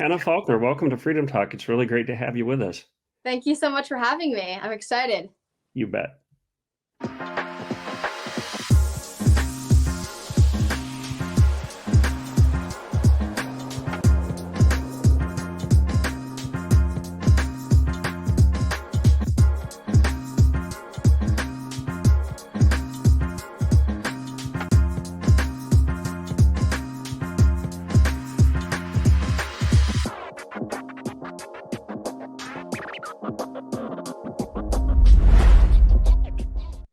Hannah Faulkner, welcome to Freedom Talk. It's really great to have you with us. Thank you so much for having me. I'm excited. You bet.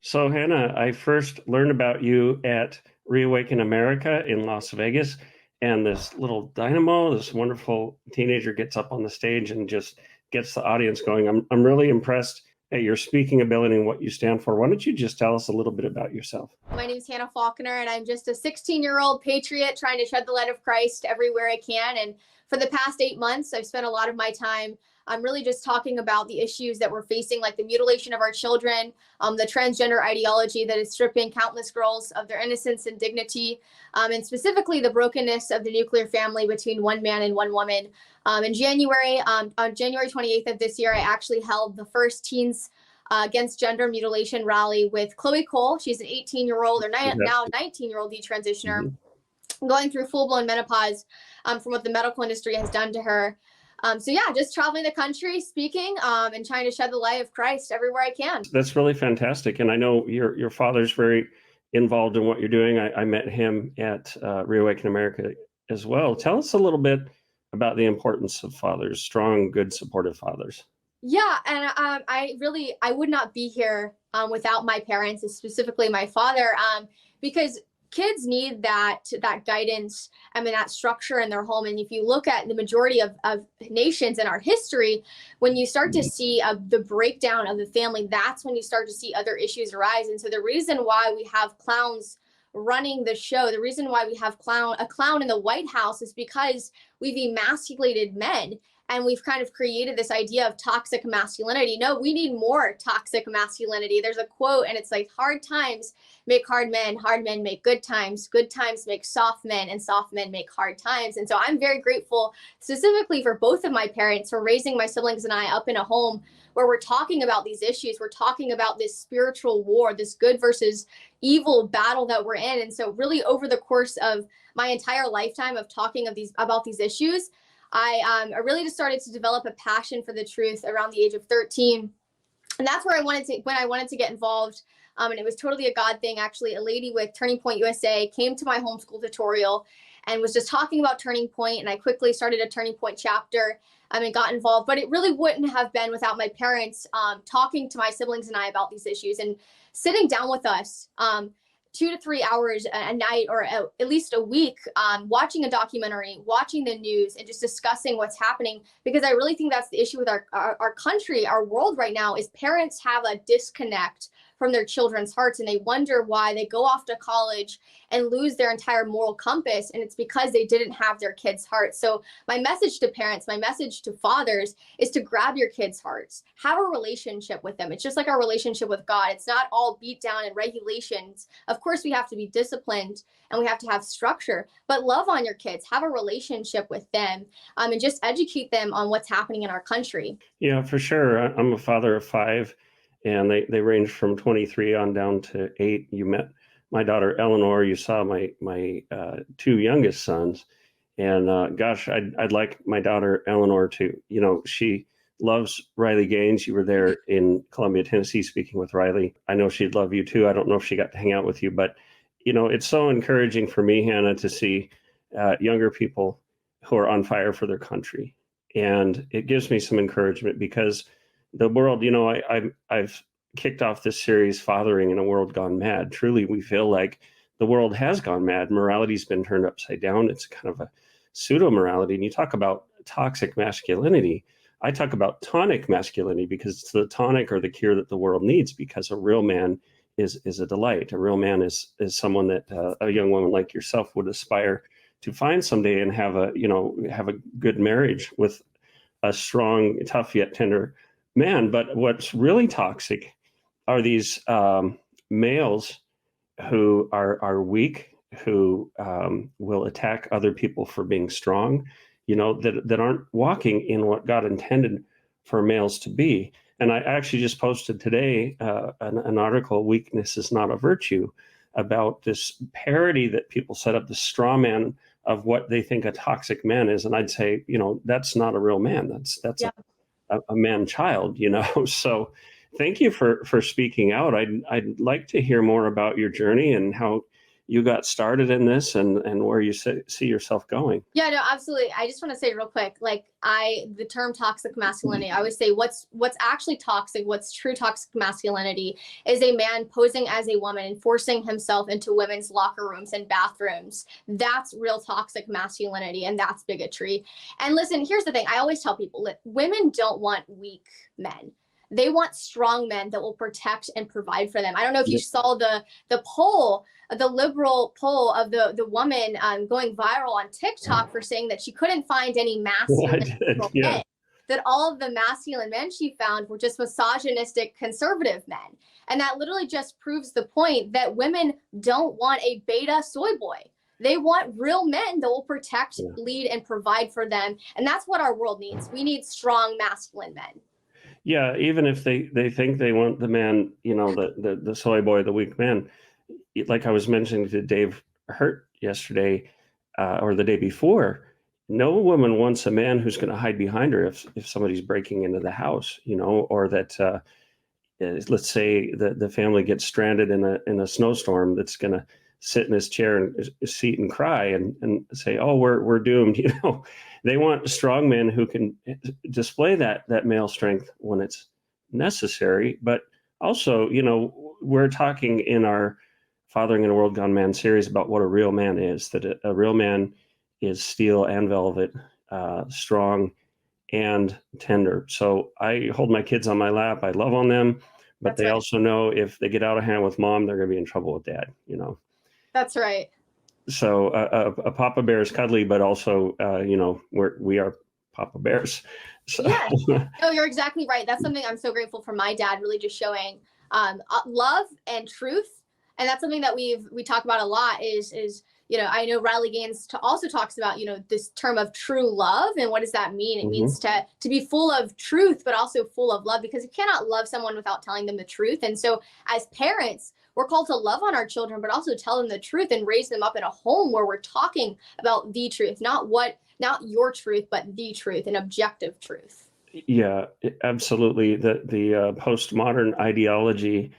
So, Hannah, I first learned about you at Reawaken America in Las Vegas. And this little dynamo, this wonderful teenager gets up on the stage and just gets the audience going. I'm really impressed at your speaking ability and what you stand for. Why don't you just tell us a little bit about yourself? My name is Hannah Faulkner, and I'm just a 16-year-old patriot trying to shed the light of Christ everywhere I can. And for the past 8 months, I've spent a lot of my time really just talking about the issues that we're facing, like the mutilation of our children, the transgender ideology that is stripping countless girls of their innocence and dignity, and specifically the brokenness of the nuclear family between one man and one woman. In January, on January 28th of this year, I actually held the first Teens Against Gender Mutilation rally with Chloe Cole. She's an 18-year-old or now 19-year-old detransitioner going through full-blown menopause from what the medical industry has done to her. So yeah, just traveling the country, speaking, and trying to shed the light of Christ everywhere I can. That's really fantastic. And I know your father's very involved in what you're doing. I met him at Reawaken America as well. Tell us a little bit about the importance of fathers, strong, good, supportive fathers. Yeah, and I would not be here without my parents, specifically my father, because kids need that guidance, that structure in their home. And if you look at the majority of nations in our history, when you start to see the breakdown of the family, that's when you start to see other issues arise. And so the reason why we have clowns running the show, the reason why we have a clown in the White House is because we've emasculated men. And we've kind of created this idea of toxic masculinity. No, we need more toxic masculinity. There's a quote, and it's like, hard times make hard men make good times make soft men, and soft men make hard times. And so I'm very grateful specifically for both of my parents for raising my siblings and I up in a home where we're talking about these issues. We're talking about this spiritual war, this good versus evil battle that we're in. And so really over the course of my entire lifetime of talking about these issues, I really just started to develop a passion for the truth around the age of 13. And that's where when I wanted to get involved. And it was totally a God thing. Actually, a lady with Turning Point USA came to my homeschool tutorial and was just talking about Turning Point. And I quickly started a Turning Point chapter and got involved. But it really wouldn't have been without my parents talking to my siblings and I about these issues and sitting down with us 2 to 3 hours a night, or at least a week, watching a documentary, watching the news, and just discussing what's happening. Because I really think that's the issue with our country, our world right now, is parents have a disconnect from their children's hearts, and they wonder why they go off to college and lose their entire moral compass, and it's because they didn't have their kids' hearts. So my message to parents, my message to fathers is to grab your kids' hearts, have a relationship with them. It's just like our relationship with God. It's not all beat down and regulations. Of course, we have to be disciplined and we have to have structure, but love on your kids, have a relationship with them, and just educate them on what's happening in our country. Yeah, for sure. I'm a father of 5. And they range from 23 on down to 8. You met my daughter Eleanor. You saw my 2 youngest sons, and gosh, I'd like my daughter Eleanor to. She loves Riley Gaines. You were there in Columbia, Tennessee, speaking with Riley. I know she'd love you too. I don't know if she got to hang out with you, but it's so encouraging for me, Hannah, to see younger people who are on fire for their country, and it gives me some encouragement because the world, I've kicked off this series, Fathering in a World Gone Mad. Truly, we feel like the world has gone mad. Morality's been turned upside down. It's kind of a pseudo-morality. And you talk about toxic masculinity. I talk about tonic masculinity because it's the tonic or the cure that the world needs, because a real man is a delight. A real man is someone that a young woman like yourself would aspire to find someday and have a good marriage with a strong, tough, yet tender man. But what's really toxic are these males who are weak, who will attack other people for being strong. that aren't walking in what God intended for males to be. And I actually just posted today an article, Weakness is Not a Virtue, about this parody that people set up, the straw man of what they think a toxic man is. And I'd say, that's not a real man. That's Yeah. a man child, So thank you for speaking out. I'd like to hear more about your journey and how you got started in this and where you see yourself going. Yeah, no, absolutely. I just want to say real quick, the term toxic masculinity, I always say what's actually toxic, what's true toxic masculinity is a man posing as a woman and forcing himself into women's locker rooms and bathrooms. That's real toxic masculinity, and that's bigotry. And listen, here's the thing. I always tell people, women don't want weak men. They want strong men that will protect and provide for them. I don't know if you saw the poll, the liberal poll of the woman going viral on TikTok for saying that she couldn't find any masculine men, that all of the masculine men she found were just misogynistic conservative men. And that literally just proves the point that women don't want a beta soy boy. They want real men that will protect, lead, and provide for them. And that's what our world needs. We need strong masculine men. Yeah, even if they think they want the man, the soy boy, the weak man, like I was mentioning to Dave Hurt yesterday or the day before, no woman wants a man who's going to hide behind her if somebody's breaking into the house, or that let's say the family gets stranded in a snowstorm, that's going to sit in his chair and seat and cry and say, oh, we're doomed. They want strong men who can display that male strength when it's necessary. But also, we're talking in our Fathering in a World Gone Man series about what a real man is, that a real man is steel and velvet, strong and tender. So I hold my kids on my lap. I love on them, but they also know if they get out of hand with mom, they're going to be in trouble with dad, That's right. So a Papa Bear is cuddly, but also, we are Papa Bears. So. Yeah, no, you're exactly right. That's something I'm so grateful for my dad really just showing love and truth. And that's something that we talk about a lot is I know Riley Gaines also talks about, this term of true love. And what does that mean? It means to be full of truth, but also full of love, because you cannot love someone without telling them the truth. And so as parents, we're called to love on our children, but also tell them the truth and raise them up in a home where we're talking about the truth, not your truth, but the truth, an objective truth. Yeah, absolutely. The postmodern ideology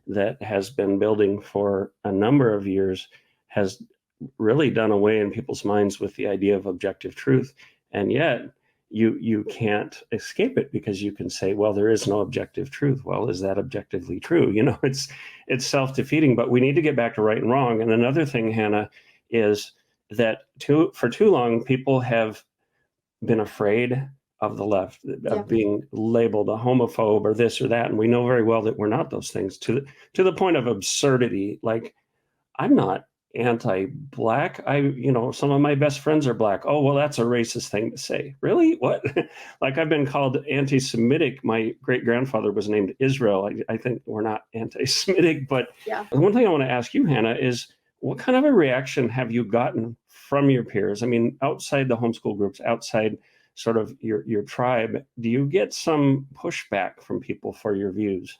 that has been building for a number of years has really done away in people's minds with the idea of objective truth. And yet you can't escape it, because you can say, well, there is no objective truth. Well, is that objectively true? It's self-defeating, but we need to get back to right and wrong. And another thing, Hannah, is that for too long, people have been afraid of the left, of being labeled a homophobe or this or that. And we know very well that we're not those things, to the point of absurdity. Like, I'm not anti-black. Some of my best friends are black. Oh, well, that's a racist thing to say. Really? What? Like, I've been called anti-Semitic. My great-grandfather was named Israel. I think we're not anti-Semitic, but the one thing I want to ask you, Hannah, is what kind of a reaction have you gotten from your peers? I mean, outside the homeschool groups, outside sort of your tribe, do you get some pushback from people for your views?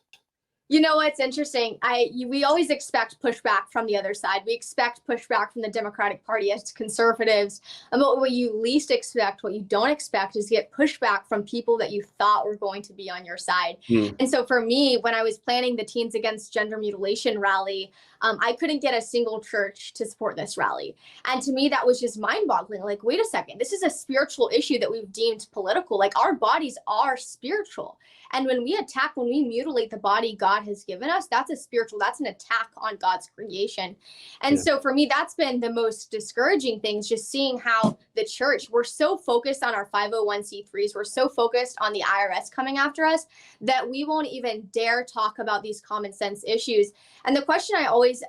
You know what's interesting? We always expect pushback from the other side. We expect pushback from the Democratic Party as conservatives. And what you least expect, what you don't expect, is to get pushback from people that you thought were going to be on your side. And so for me, when I was planning the Teens Against Gender Mutilation rally, I couldn't get a single church to support this rally. And to me, that was just mind-boggling. Like, wait a second, this is a spiritual issue that we've deemed political. Like, our bodies are spiritual. And when we mutilate the body God has given us, that's an attack on God's creation. And so for me, that's been the most discouraging thing, is just seeing how the church, we're so focused on our 501c3s, we're so focused on the IRS coming after us, that we won't even dare talk about these common sense issues. And the question I always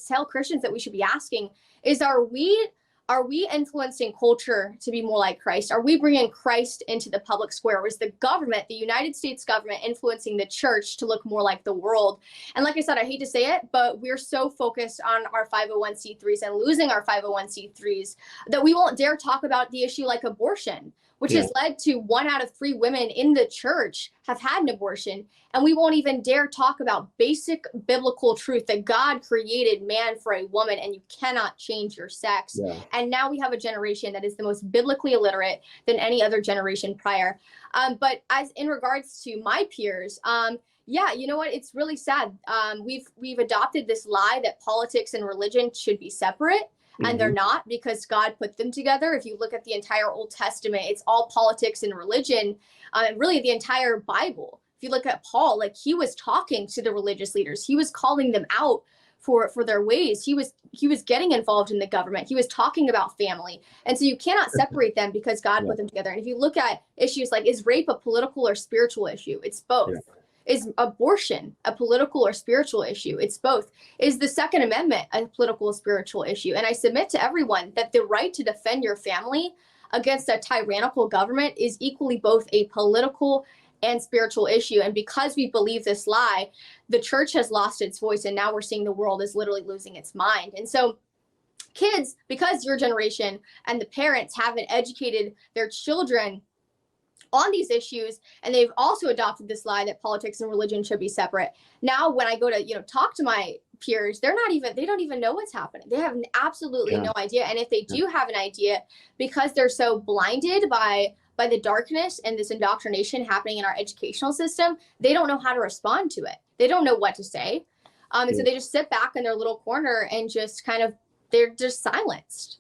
tell Christians that we should be asking is, are we are we influencing culture to be more like Christ? Are we bringing Christ into the public square? Or is the government, the United States government, influencing the church to look more like the world? And like I said, I hate to say it, but we're so focused on our 501c3s and losing our 501c3s that we won't dare talk about the issue like abortion, which has led to 1 out of 3 women in the church have had an abortion. And we won't even dare talk about basic biblical truth that God created man for a woman and you cannot change your sex. Yeah. And now we have a generation that is the most biblically illiterate than any other generation prior. But as in regards to my peers, yeah, you know what? It's really sad. We've adopted this lie that politics and religion should be separate. And they're not, because God put them together. If you look at the entire Old Testament, it's all politics and religion, and really the entire Bible. If you look at Paul, like, he was talking to the religious leaders. He was calling them out for their ways. He was getting involved in the government. He was talking about family. And so you cannot separate them because God put them together. And if you look at issues like, is rape a political or spiritual issue? It's both. Yeah. Is abortion a political or spiritual issue? It's both. Is the Second Amendment a political or spiritual issue? And I submit to everyone that the right to defend your family against a tyrannical government is equally both a political and spiritual issue. And because we believe this lie, the church has lost its voice, and now we're seeing the world is literally losing its mind. And so kids, because your generation and the parents haven't educated their children on these issues, and they've also adopted this lie that politics and religion should be separate. Now, when I go to, talk to my peers, they don't even know what's happening. They have absolutely no idea. And if they do have an idea, because they're so blinded by the darkness and this indoctrination happening in our educational system, they don't know how to respond to it. They don't know what to say. And so they just sit back in their little corner and just they're just silenced.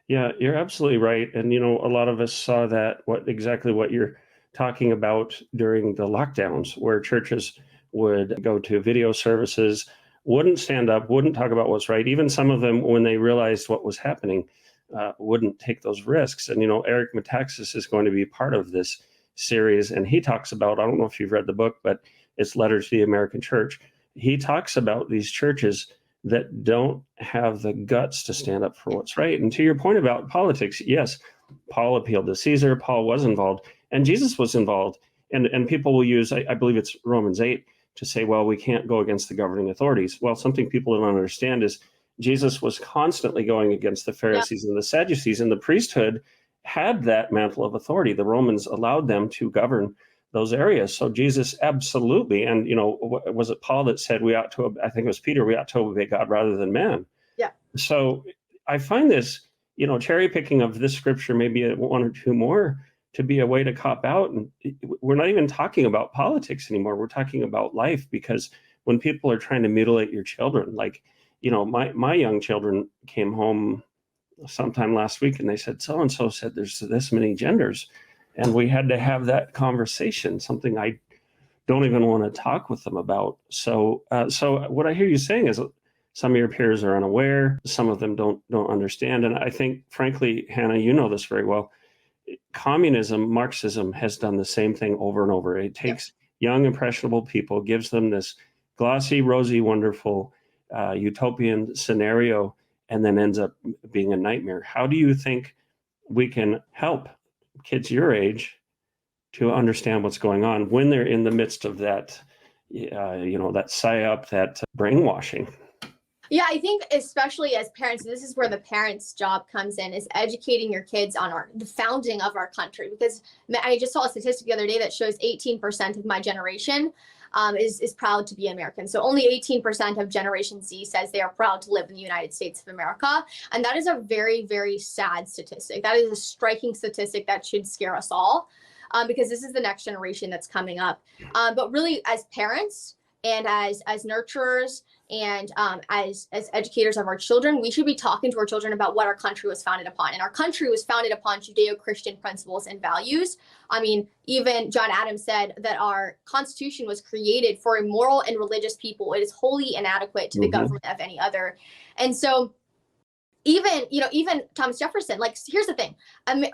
Yeah, you're absolutely right. And, a lot of us saw that, exactly what you're talking about during the lockdowns, where churches would go to video services, wouldn't stand up, wouldn't talk about what's right. Even some of them, when they realized what was happening, wouldn't take those risks. And, Eric Metaxas is going to be part of this series. And he talks about, I don't know if you've read the book, but it's Letters to the American Church. He talks about these churches that don't have the guts to stand up for what's right. And to your point about politics, yes, Paul appealed to Caesar. Paul was involved, and Jesus was involved. And people will use, I believe it's Romans 8, to say, well, we can't go against the governing authorities. Well, something people don't understand is Jesus was constantly going against the Pharisees and the Sadducees, and the priesthood had that mantle of authority. The Romans allowed them to govern those areas. So Jesus absolutely, and was it Paul that said we ought to, I think it was Peter, we ought to obey God rather than man. Yeah. So I find this, cherry picking of this scripture, maybe 1 or 2 more, to be a way to cop out. And we're not even talking about politics anymore. We're talking about life, because when people are trying to mutilate your children, like, my young children came home sometime last week and they said, so-and-so said there's this many genders. And we had to have that conversation, something I don't even want to talk with them about. So what I hear you saying is some of your peers are unaware, some of them don't understand. And I think, frankly, Hannah, you know this very well. Communism, Marxism has done the same thing over and over. It takes young, impressionable people, gives them this glossy, rosy, wonderful, utopian scenario, and then ends up being a nightmare. How do you think we can help kids your age to understand what's going on when they're in the midst of that, that psyop, that brainwashing? Yeah, I think especially as parents, this is where the parents' job comes in, is educating your kids on the founding of our country. Because I just saw a statistic the other day that shows 18% of my generation is proud to be American. So only 18% of Generation Z says they are proud to live in the United States of America. And that is a very, very sad statistic. That is a striking statistic that should scare us all, because this is the next generation that's coming up. But really, as parents and as nurturers and as educators of our children, we should be talking to our children about what our country was founded upon. And our country was founded upon Judeo-Christian principles and values. I mean, even John Adams said that our Constitution was created for a moral and religious people. It is wholly inadequate to the government of any other. And so even Thomas Jefferson, like, here's the thing.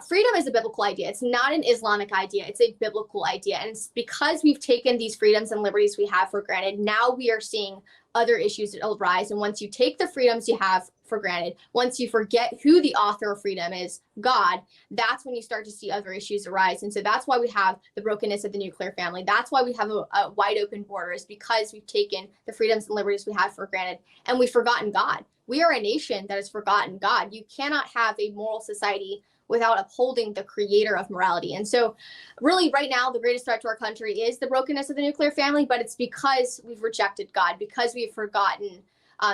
Freedom is a biblical idea. It's not an Islamic idea. It's a biblical idea. And it's because we've taken these freedoms and liberties we have for granted, now we are seeing other issues that arise. And once you take the freedoms you have for granted, once you forget who the author of freedom is, God, that's when you start to see other issues arise. And so that's why we have the brokenness of the nuclear family. That's why we have a wide open border, is because we've taken the freedoms and liberties we have for granted, and we've forgotten God. We are a nation that has forgotten God. You cannot have a moral society without upholding the creator of morality. And so really right now, the greatest threat to our country is the brokenness of the nuclear family, but it's because we've rejected God, because we've forgotten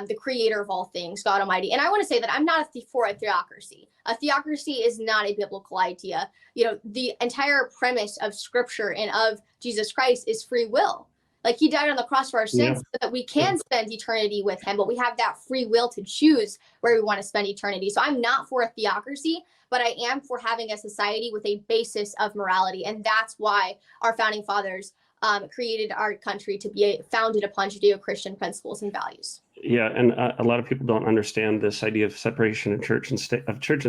the creator of all things, God Almighty. And I want to say that I'm not for a theocracy. A theocracy is not a biblical idea. The entire premise of scripture and of Jesus Christ is free will. Like, he died on the cross for our sins so that we can spend eternity with him, but we have that free will to choose where we want to spend eternity. So I'm not for a theocracy, but I am for having a society with a basis of morality. And that's why our founding fathers created our country to be founded upon Judeo-Christian principles and values. Yeah, and a lot of people don't understand this idea of separation of church and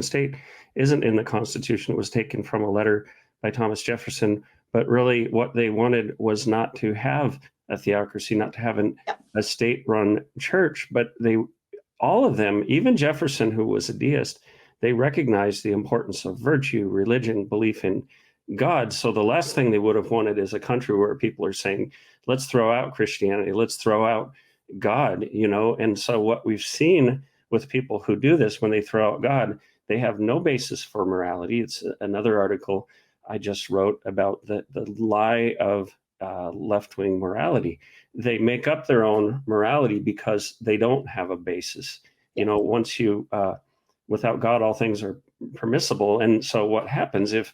state isn't in the Constitution. It was taken from a letter by Thomas Jefferson, but really what they wanted was not to have a theocracy, not to have a state-run church, but all of them, even Jefferson, who was a deist, they recognized the importance of virtue, religion, belief in God. So the last thing they would have wanted is a country where people are saying, let's throw out Christianity, let's throw out God, And so what we've seen with people who do this, when they throw out God, they have no basis for morality. It's another article I just wrote about the lie of left-wing morality. They make up their own morality because they don't have a basis. Once you, without God, all things are permissible. And so what happens if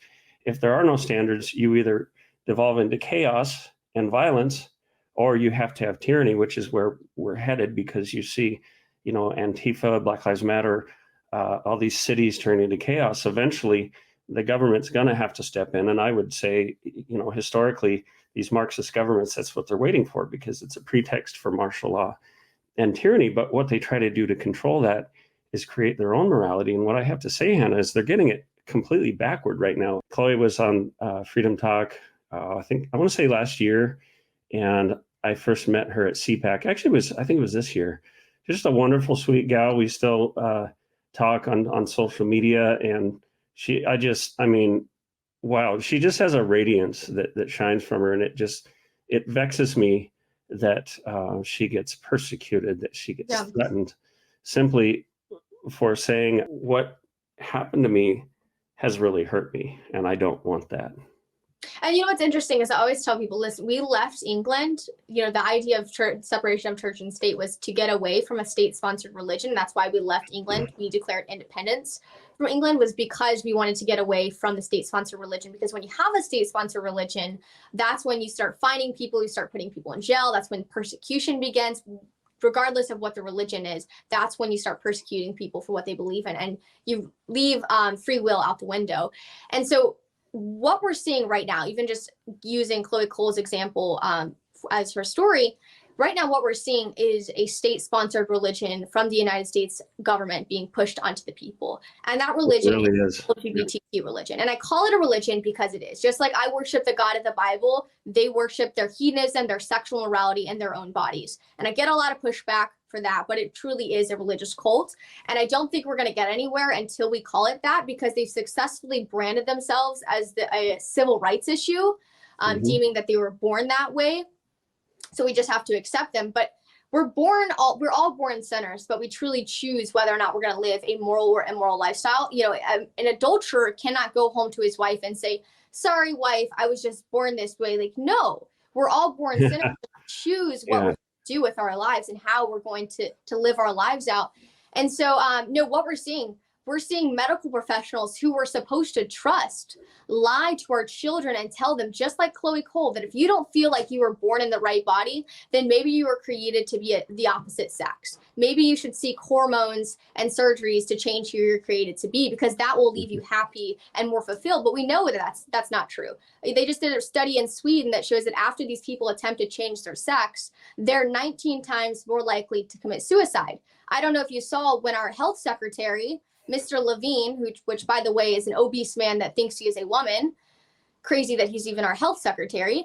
there are no standards, you either devolve into chaos and violence, or you have to have tyranny, which is where we're headed, because you see, Antifa, Black Lives Matter, all these cities turn into chaos. Eventually, the government's going to have to step in. And I would say, historically, these Marxist governments, that's what they're waiting for, because it's a pretext for martial law and tyranny. But what they try to do to control that is create their own morality. And what I have to say, Hannah, is they're getting it completely backward right now. Chloe was on Freedom Talk, I want to say last year, and I first met her at CPAC. Actually, I think it was this year. Just a wonderful, sweet gal. We still talk on social media, and wow, she just has a radiance that shines from her, and it vexes me that she gets persecuted, that she gets threatened simply for saying what happened to me has really hurt me, and I don't want that. And what's interesting is I always tell people, listen, we left England, the idea of separation of church and state was to get away from a state-sponsored religion. That's why we left England. We declared independence from England, was because we wanted to get away from the state-sponsored religion. Because when you have a state-sponsored religion, that's when you start finding people, you start putting people in jail. That's when persecution begins. Regardless of what the religion is, that's when you start persecuting people for what they believe in, and you leave free will out the window. And so what we're seeing right now, even just using Chloe Cole's example as her story, right now what we're seeing is a state-sponsored religion from the United States government being pushed onto the people. And that religion really is LGBTQ religion. And I call it a religion because it is. Just like I worship the God of the Bible, they worship their hedonism, their sexual morality, and their own bodies. And I get a lot of pushback for that, but it truly is a religious cult. And I don't think we're going to get anywhere until we call it that, because they've successfully branded themselves as a civil rights issue, deeming that they were born that way. So we just have to accept them. But we're all born sinners, but we truly choose whether or not we're going to live a moral or immoral lifestyle. An adulterer cannot go home to his wife and say, sorry, wife, I was just born this way. Like, no, we're all born sinners. Choose what we do with our lives and how we're going to live our lives out. And so, what we're seeing medical professionals who we're supposed to trust lie to our children and tell them, just like Chloe Cole, that if you don't feel like you were born in the right body, then maybe you were created to be the opposite sex. Maybe you should seek hormones and surgeries to change who you're created to be, because that will leave you happy and more fulfilled. But we know that that's not true. They just did a study in Sweden that shows that after these people attempt to change their sex, they're 19 times more likely to commit suicide. I don't know if you saw when our health secretary, Mr. Levine, which by the way is an obese man that thinks he is a woman, crazy that he's even our health secretary,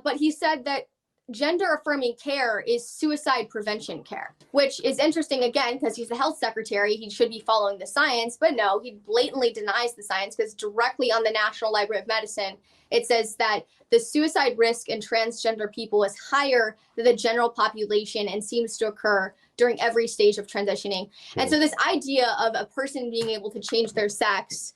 but he said that gender affirming care is suicide prevention care, which is interesting again, because he's the health secretary. He should be following the science, but no, he blatantly denies the science, because directly on the National Library of Medicine, it says that the suicide risk in transgender people is higher than the general population and seems to occur during every stage of transitioning. And so this idea of a person being able to change their sex,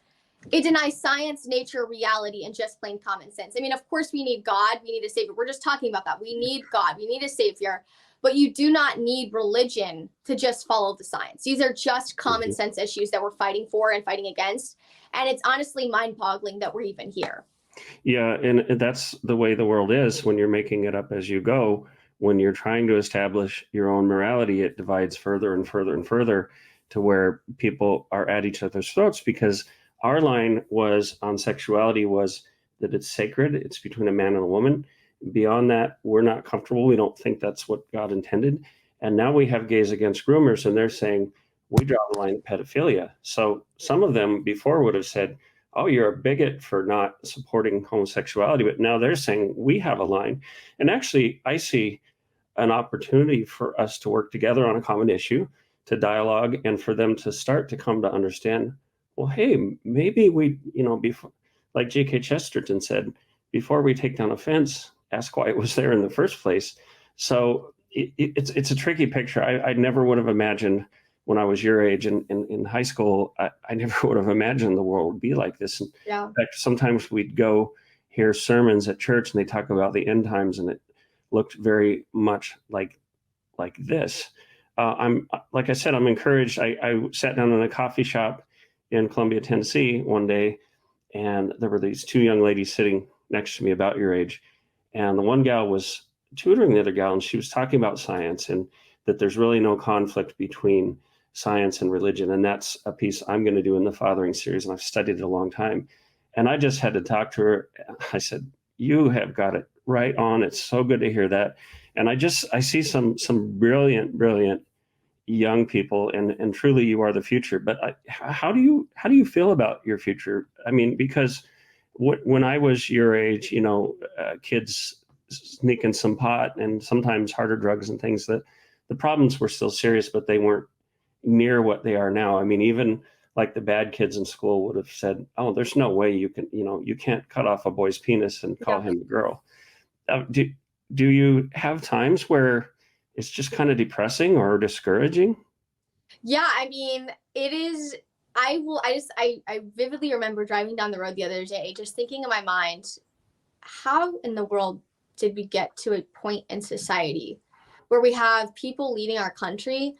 it denies science, nature, reality, and just plain common sense. I mean, of course, we need God. We need a savior. We're just talking about that. We need God. We need a savior. But you do not need religion to just follow the science. These are just common sense issues that we're fighting for and fighting against. And it's honestly mind-boggling that we're even here. Yeah, and that's the way the world is when you're making it up as you go. When you're trying to establish your own morality, it divides further and further and further to where people are at each other's throats, because our line was on sexuality was that it's sacred. It's between a man and a woman. Beyond that, we're not comfortable. We don't think that's what God intended. And now we have Gays Against Groomers, and they're saying, we draw the line at pedophilia. So some of them before would have said, oh, you're a bigot for not supporting homosexuality. But now they're saying we have a line. And actually, I see an opportunity for us to work together on a common issue, to dialogue, and for them to start to come to understand, well, hey, maybe we, before, like G.K. Chesterton said, before we take down a fence, ask why it was there in the first place. So it's a tricky picture. I never would have imagined when I was your age and in high school, I never would have imagined the world would be like this. And Yeah. in fact, sometimes we'd go hear sermons at church and they talk about the end times, and it looked very much like this. Like I said, I'm encouraged. I sat down in a coffee shop in Columbia, Tennessee one day, and there were these two young ladies sitting next to me about your age. And the one gal was tutoring the other gal, and she was talking about science and that there's really no conflict between science and religion. And that's a piece I'm going to do in the Fathering series, and I've studied it a long time. And I just had to talk to her. I said, you have got it right on. It's so good to hear that. And I see some brilliant young people, and truly you are the future. But how do you feel about your future? I mean, because when I was your age, kids sneaking some pot and sometimes harder drugs and things, that the problems were still serious, but they weren't near what they are now. I mean, even like the bad kids in school would have said, oh, there's no way you can, you can't cut off a boy's penis and call him a girl. Do you have times where it's just kind of depressing or discouraging? Yeah, I mean, it is. I vividly remember driving down the road the other day, just thinking in my mind, how in the world did we get to a point in society where we have people leading our country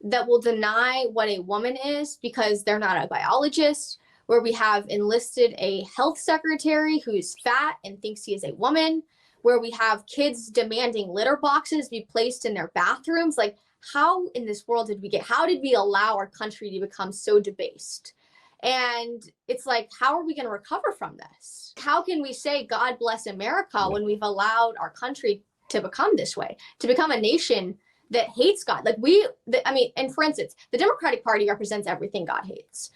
that will deny what a woman is because they're not a biologist, where we have enlisted a health secretary who's fat and thinks he is a woman, where we have kids demanding litter boxes be placed in their bathrooms? Like, how in this world how did we allow our country to become so debased? And it's like, how are we going to recover from this? How can we say God bless America when we've allowed our country to become this way, to become a nation that hates God? Like and for instance, the Democratic Party represents everything God hates.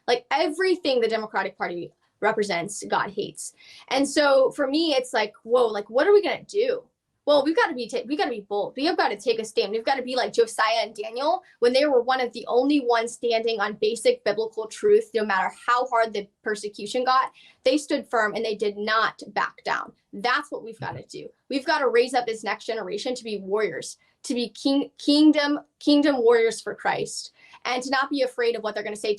Like everything the Democratic Party represents, God hates. And so for me, it's like, whoa, like, what are we going to do? Well, we've got to be bold. We have got to take a stand. We've got to be like Josiah and Daniel when they were one of the only ones standing on basic biblical truth, no matter how hard the persecution got. They stood firm and they did not back down. That's what we've got to do. We've got to raise up this next generation to be warriors, to be kingdom warriors for Christ, and to not be afraid of what they're going to say.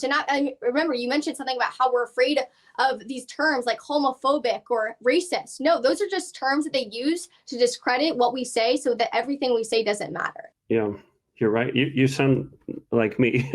Remember, you mentioned something about how we're afraid of these terms like homophobic or racist. No, those are just terms that they use to discredit what we say so that everything we say doesn't matter. Yeah, you're right. You sound like me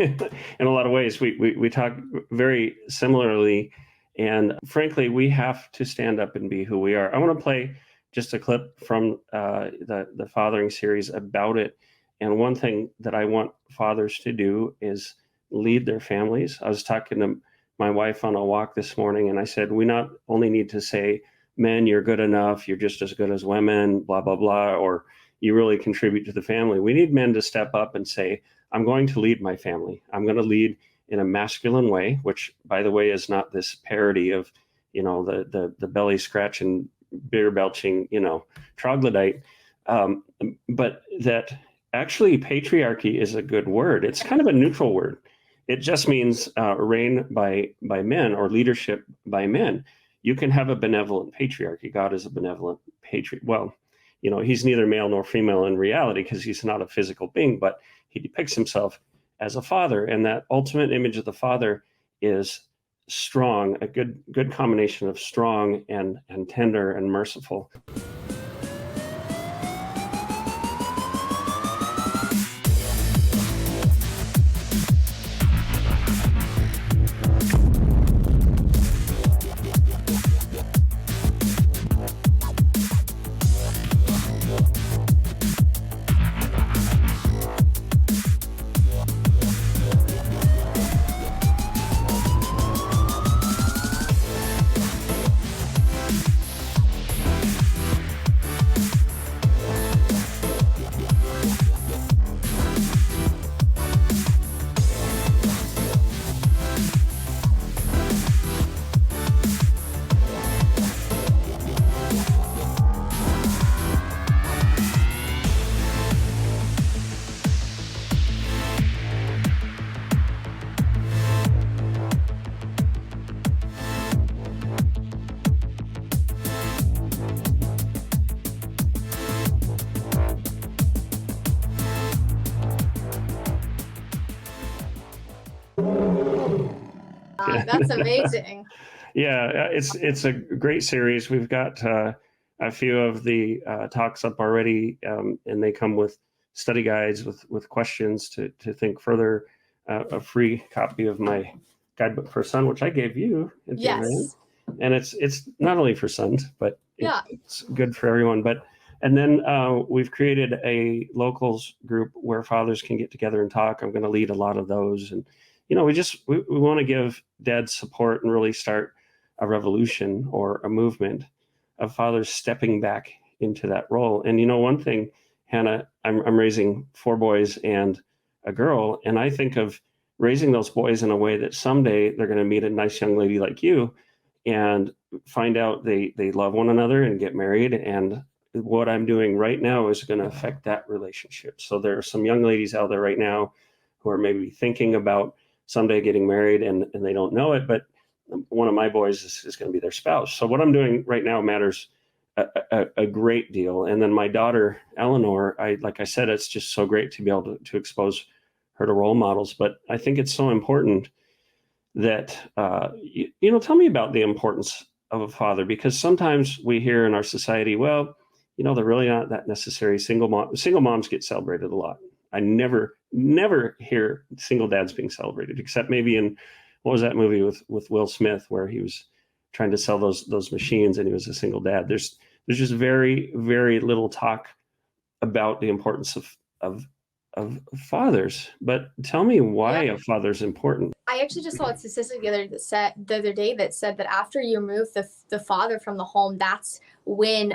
in a lot of ways. We talk very similarly. And frankly, we have to stand up and be who we are. I want to play just a clip from the Fathering series about it. And one thing that I want fathers to do is lead their families. I was talking to my wife on a walk this morning, and I said, we not only need to say, men, you're good enough, you're just as good as women, blah, blah, blah, or you really contribute to the family. We need men to step up and say, I'm going to lead my family. I'm going to lead in a masculine way, which, by the way, is not this parody of, the belly scratching beer belching, troglodyte. But that actually patriarchy is a good word. It's kind of a neutral word. It just means reign by men, or leadership by men. You can have a benevolent patriarchy. God is a benevolent patriarch. Well, he's neither male nor female in reality, because he's not a physical being, but he depicts himself as a father. And that ultimate image of the father is strong, a good combination of strong and tender and merciful. That's amazing. Yeah, it's a great series. We've got a few of the talks up already, and they come with study guides with questions to think further. A free copy of my guidebook for son, which I gave you. Yes. And it's not only for sons, but Yeah. it's good for everyone. And then we've created a locals group where fathers can get together and talk. I'm going to lead a lot of those. And, we want to give dads support and really start a revolution or a movement of fathers stepping back into that role. And, one thing, Hannah, I'm raising 4 boys and a girl. And I think of raising those boys in a way that someday they're going to meet a nice young lady like you and find out they love one another and get married. And what I'm doing right now is going to affect that relationship. So there are some young ladies out there right now who are maybe thinking about someday getting married and they don't know it, but one of my boys is going to be their spouse. So what I'm doing right now matters a great deal. And then my daughter, Eleanor, like I said, it's just so great to be able to expose her to role models. But I think it's so important that, tell me about the importance of a father, because sometimes we hear in our society, well, they're really not that necessary. Single moms get celebrated a lot. I never hear single dads being celebrated, except maybe in, what was that movie with Will Smith where he was trying to sell those machines and he was a single dad. There's just very, very little talk about the importance of fathers. But tell me why a father's important. I actually just saw a statistic the other day that said that after you remove the father from the home, that's when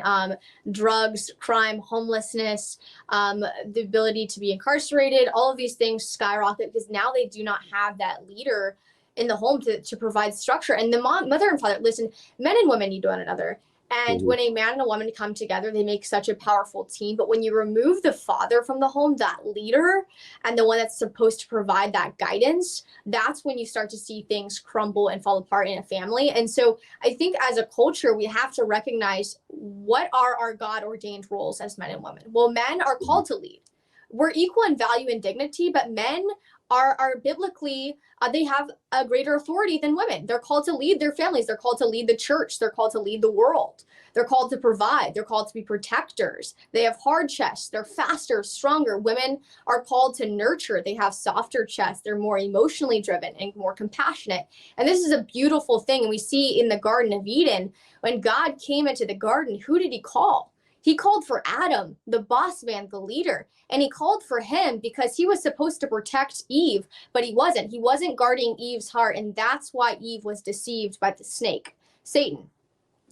drugs, crime, homelessness, the ability to be incarcerated, all of these things skyrocket, because now they do not have that leader in the home to provide structure. And the mother and father, listen, men and women need one another. And when a man and a woman come together, they make such a powerful team. But when you remove the father from the home, that leader and the one that's supposed to provide that guidance, that's when you start to see things crumble and fall apart in a family. And so I think as a culture, we have to recognize what are our God-ordained roles as men and women. Well, men are called to lead. We're equal in value and dignity, but men are biblically, they have a greater authority than women. They're called to lead their families. They're called to lead the church. They're called to lead the world. They're called to provide. They're called to be protectors. They have hard chests. They're faster, stronger. Women are called to nurture. They have softer chests. They're more emotionally driven and more compassionate. And this is a beautiful thing. And we see in the Garden of Eden, when God came into the garden, who did he call? He called for Adam, the boss man, the leader. And he called for him because he was supposed to protect Eve, but he wasn't. He wasn't guarding Eve's heart. And that's why Eve was deceived by the snake, Satan.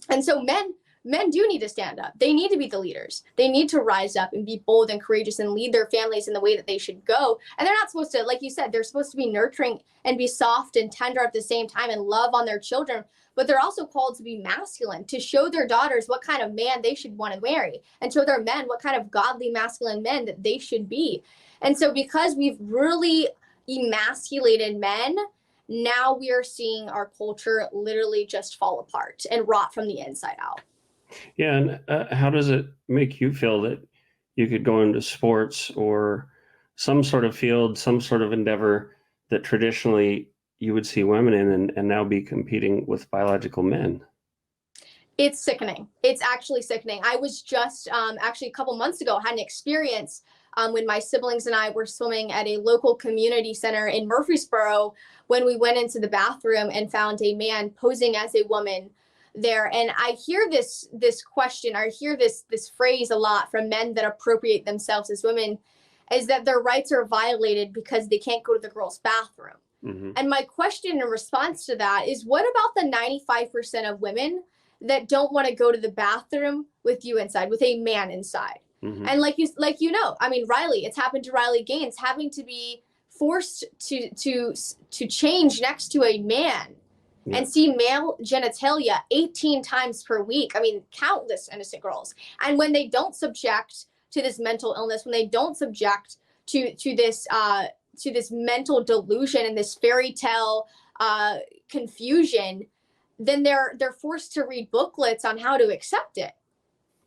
And so men men do need to stand up. They need to be the leaders. They need to rise up and be bold and courageous and lead their families in the way that they should go. And they're not supposed to, like you said, they're supposed to be nurturing and be soft and tender at the same time and love on their children. But they're also called to be masculine, to show their daughters what kind of man they should want to marry, and show their men what kind of godly masculine men that they should be. And so because we've really emasculated men, now we are seeing our culture literally just fall apart and rot from the inside out. Yeah. And how does it make you feel that you could go into sports or some sort of field, some sort of endeavor that traditionally you would see women in, and now be competing with biological men? It's sickening. It's actually sickening. I was just actually a couple months ago had an experience when my siblings and I were swimming at a local community center in Murfreesboro, when we went into the bathroom and found a man posing as a woman there. And I hear this question, I hear this phrase a lot from men that appropriate themselves as women, is that their rights are violated because they can't go to the girls' bathroom. Mm-hmm. And my question in response to that is, what about the 95% of women that don't want to go to the bathroom with you inside, with a man inside? Mm-hmm. And like you know, I mean, Riley, it's happened to Riley Gaines, having to be forced to change next to a man. Yeah. And see male genitalia 18 times per week. I mean, countless innocent girls. And when they don't subject to this mental illness, when they don't subject to this mental delusion and this fairy tale confusion, then they're forced to read booklets on how to accept it.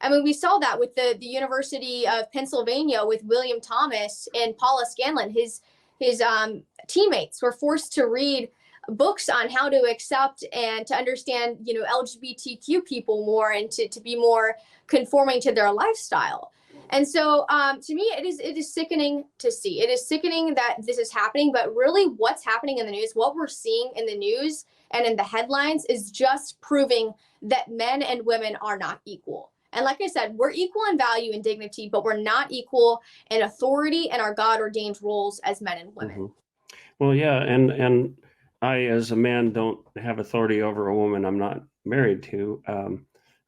I mean, we saw that with the University of Pennsylvania with William Thomas and Paula Scanlon. His teammates were forced to read books on how to accept and to understand, you know, LGBTQ people more, and to be more conforming to their lifestyle. And so to me, it is sickening to see. It is sickening that this is happening, but really what's happening in the news, what we're seeing in the news and in the headlines, is just proving that men and women are not equal. And like I said, we're equal in value and dignity, but we're not equal in authority and our God-ordained roles as men and women. Mm-hmm. Well, yeah, and I, as a man, don't have authority over a woman I'm not married to.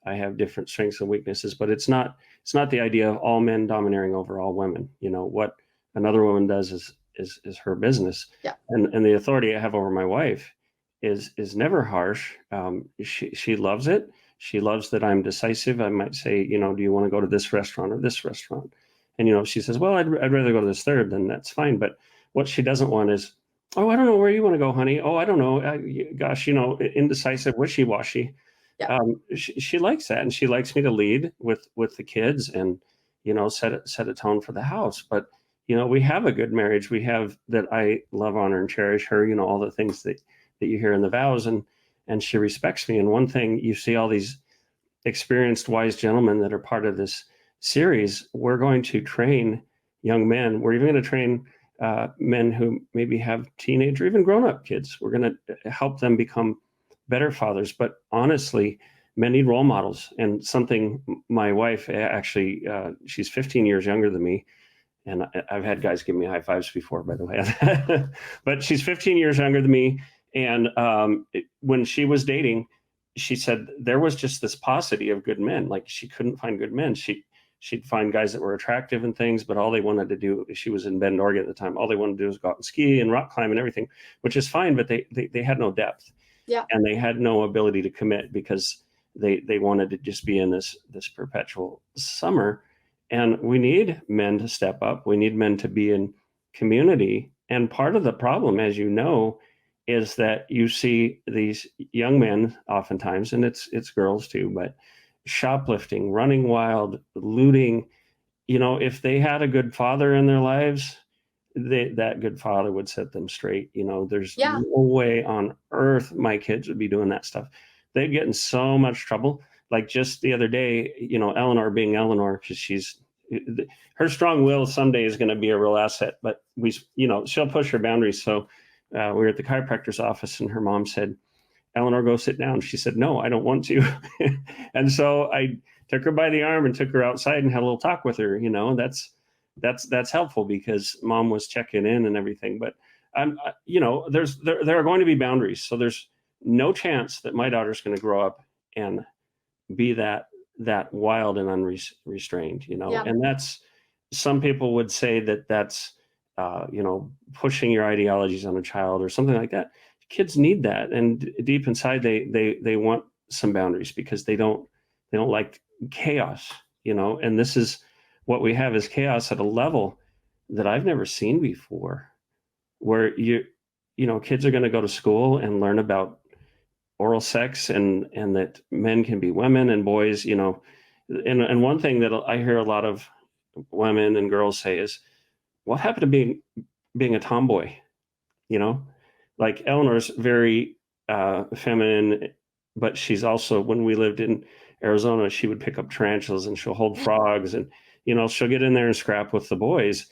I have different strengths and weaknesses, but it's not the idea of all men domineering over all women. You know, what another woman does is her business. Yeah. And the authority I have over my wife is never harsh. She loves it. She loves that I'm decisive. I might say, you know, do you want to go to this restaurant or this restaurant? And, you know, if she says, well, I'd rather go to this third, then that's fine. But what she doesn't want is, oh, I don't know where you want to go, honey. Oh, I don't know. Gosh, you know, indecisive, wishy-washy. Yeah. She likes that, and she likes me to lead with the kids and, you know, set a tone for the house. But, you know, we have a good marriage. We have that I love, honor, and cherish her. You know, all the things that you hear in the vows, and she respects me. And one thing, you see all these experienced, wise gentlemen that are part of this series. We're going to train young men. We're even going to train men who maybe have teenage or even grown-up kids. We're going to help them become better fathers. But honestly, men need role models. And something my wife, actually, she's 15 years younger than me. And I've had guys give me high fives before, by the way. But she's 15 years younger than me. And when she was dating, she said there was just this paucity of good men. Like, she couldn't find good men. She'd find guys that were attractive and things, but all they wanted to do, she was in Bend, Oregon at the time, all they wanted to do was go out and ski and rock climb and everything, which is fine, but they had no depth. Yeah. And they had no ability to commit because they wanted to just be in this perpetual summer. And we need men to step up. We need men to be in community. And part of the problem, as you know, is that you see these young men oftentimes, and it's girls too, but shoplifting, running wild, looting. You know, if they had a good father in their lives, that good father would set them straight. You know, there's no way on earth my kids would be doing that stuff. They'd get in so much trouble. Like just the other day, you know, Eleanor being Eleanor, because her strong will someday is going to be a real asset, but she'll push her boundaries. So we were at the chiropractor's office, and her mom said, Eleanor, go sit down. She said, no, I don't want to. And so I took her by the arm and took her outside and had a little talk with her. You know, that's helpful because mom was checking in and everything. But there are going to be boundaries. So there's no chance that my daughter's going to grow up and be that that wild and unrestrained, Yeah. and some people would say that that's, pushing your ideologies on a child or something like that. Kids need that. And deep inside, they want some boundaries because they don't like chaos, and this is what we have is chaos at a level that I've never seen before, where kids are going to go to school and learn about oral sex and that men can be women and boys, and one thing that I hear a lot of women and girls say is, what happened to being a tomboy? You know, like Eleanor's very feminine, but she's also, when we lived in Arizona, she would pick up tarantulas and she'll hold frogs and, she'll get in there and scrap with the boys.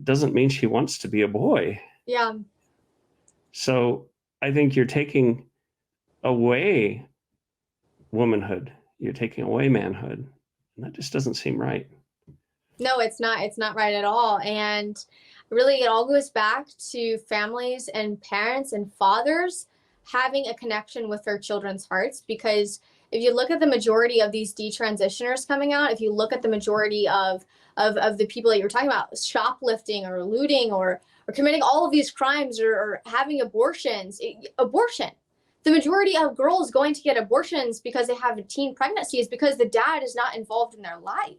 Doesn't mean she wants to be a boy. Yeah. So I think you're taking away womanhood, you're taking away manhood, and that just doesn't seem right. No, it's not right at all. And really, it all goes back to families and parents and fathers having a connection with their children's hearts. Because if you look at the majority of these detransitioners coming out, if you look at the majority of the people that you're talking about, shoplifting or looting or committing all of these crimes or having abortions, abortion. The majority of girls going to get abortions because they have a teen pregnancy is because the dad is not involved in their life.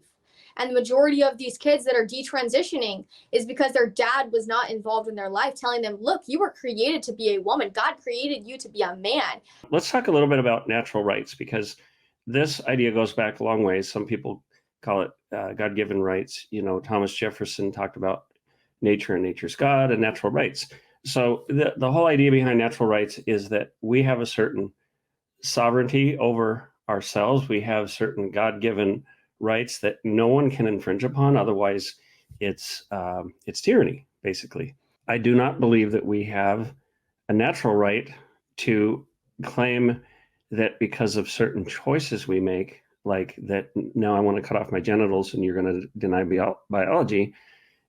And the majority of these kids that are detransitioning is because their dad was not involved in their life, telling them, look, you were created to be a woman. God created you to be a man. Let's talk a little bit about natural rights, because this idea goes back a long ways. Some people call it God-given rights. Thomas Jefferson talked about nature and nature's God and natural rights. So the whole idea behind natural rights is that we have a certain sovereignty over ourselves. We have certain God-given rights that no one can infringe upon. Otherwise, it's tyranny, basically. I do not believe that we have a natural right to claim that because of certain choices we make, like that, now I want to cut off my genitals and you're going to deny biology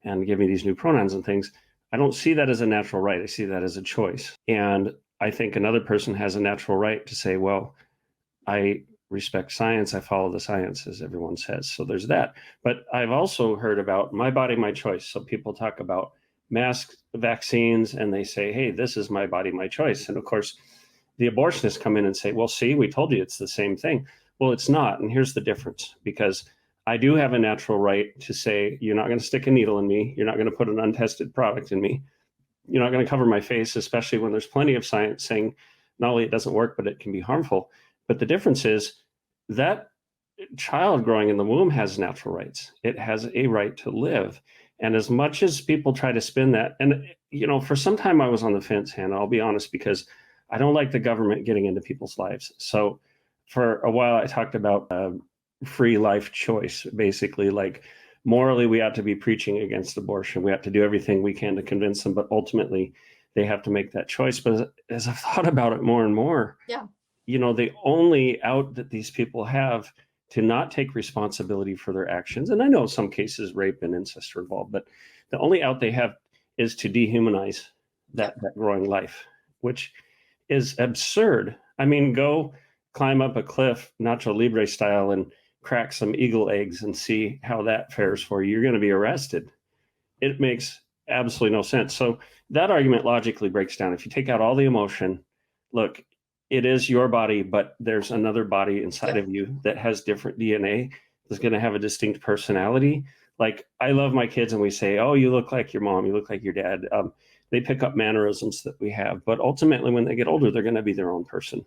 and give me these new pronouns and things. I don't see that as a natural right. I see that as a choice. And I think another person has a natural right to say, well, I respect science. I follow the science, as everyone says. So there's that. But I've also heard about my body, my choice. So people talk about masks, vaccines, and they say, hey, this is my body, my choice. And of course, the abortionists come in and say, well, see, we told you it's the same thing. Well, it's not. And here's the difference, because I do have a natural right to say, you're not going to stick a needle in me. You're not going to put an untested product in me. You're not going to cover my face, especially when there's plenty of science saying not only it doesn't work, but it can be harmful. But the difference is that child growing in the womb has natural rights. It has a right to live. And as much as people try to spin that, and, for some time I was on the fence, Hannah, I'll be honest, because I don't like the government getting into people's lives. So for a while, I talked about free life choice, basically, like morally, we ought to be preaching against abortion. We have to do everything we can to convince them, but ultimately they have to make that choice. But as I've thought about it more and more, Yeah. The only out that these people have to not take responsibility for their actions, and I know some cases rape and incest are involved, but the only out they have is to dehumanize that growing life, which is absurd. I mean, go climb up a cliff, Nacho Libre style, and crack some eagle eggs and see how that fares for you. You're going to be arrested. It makes absolutely no sense. So that argument logically breaks down. If you take out all the emotion, look, it is your body, but there's another body inside of you that has different DNA, that's going to have a distinct personality. Like, I love my kids and we say, oh, you look like your mom, you look like your dad. They pick up mannerisms that we have, but ultimately when they get older, they're going to be their own person.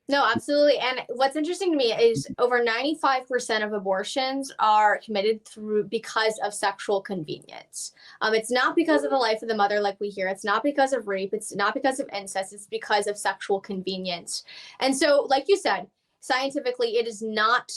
No, absolutely. And what's interesting to me is over 95% of abortions are committed because of sexual convenience. It's not because of the life of the mother, like we hear. It's not because of rape. It's not because of incest. It's because of sexual convenience. And so, like you said, scientifically, it is not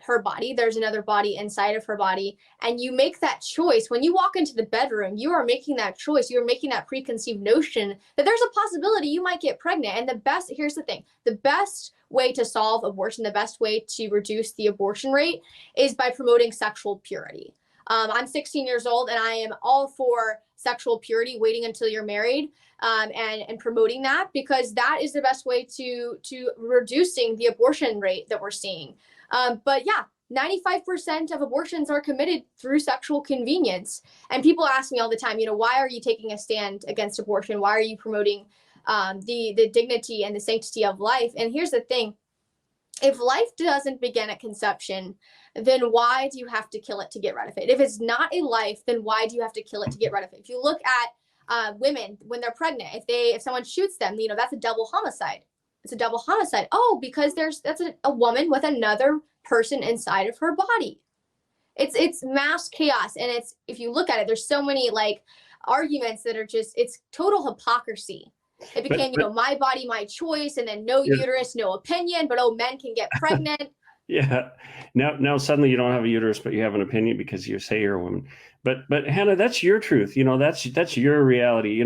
her body. There's another body inside of her body. And you make that choice. When you walk into the bedroom, you are making that choice. You're making that preconceived notion that there's a possibility you might get pregnant. And here's the thing, the best way to solve abortion, the best way to reduce the abortion rate is by promoting sexual purity. I'm 16 years old, and I am all for sexual purity, waiting until you're married, and promoting that, because that is the best way to reducing the abortion rate that we're seeing. But yeah, 95% of abortions are committed through sexual convenience. And people ask me all the time, why are you taking a stand against abortion? Why are you promoting the dignity and the sanctity of life? And here's the thing. If life doesn't begin at conception, then why do you have to kill it to get rid of it? If it's not a life, then why do you have to kill it to get rid of it? If you look at women when they're pregnant, if someone shoots them, that's a double homicide. It's a double homicide. Oh, because that's a woman with another person inside of her body. It's mass chaos, and if you look at it, there's so many arguments that are just, it's total hypocrisy. It became, my body, my choice, and then no uterus, no opinion, but men can get pregnant. Yeah. Now suddenly you don't have a uterus, but you have an opinion because you say you're a woman. But Hannah, that's your truth. That's your reality.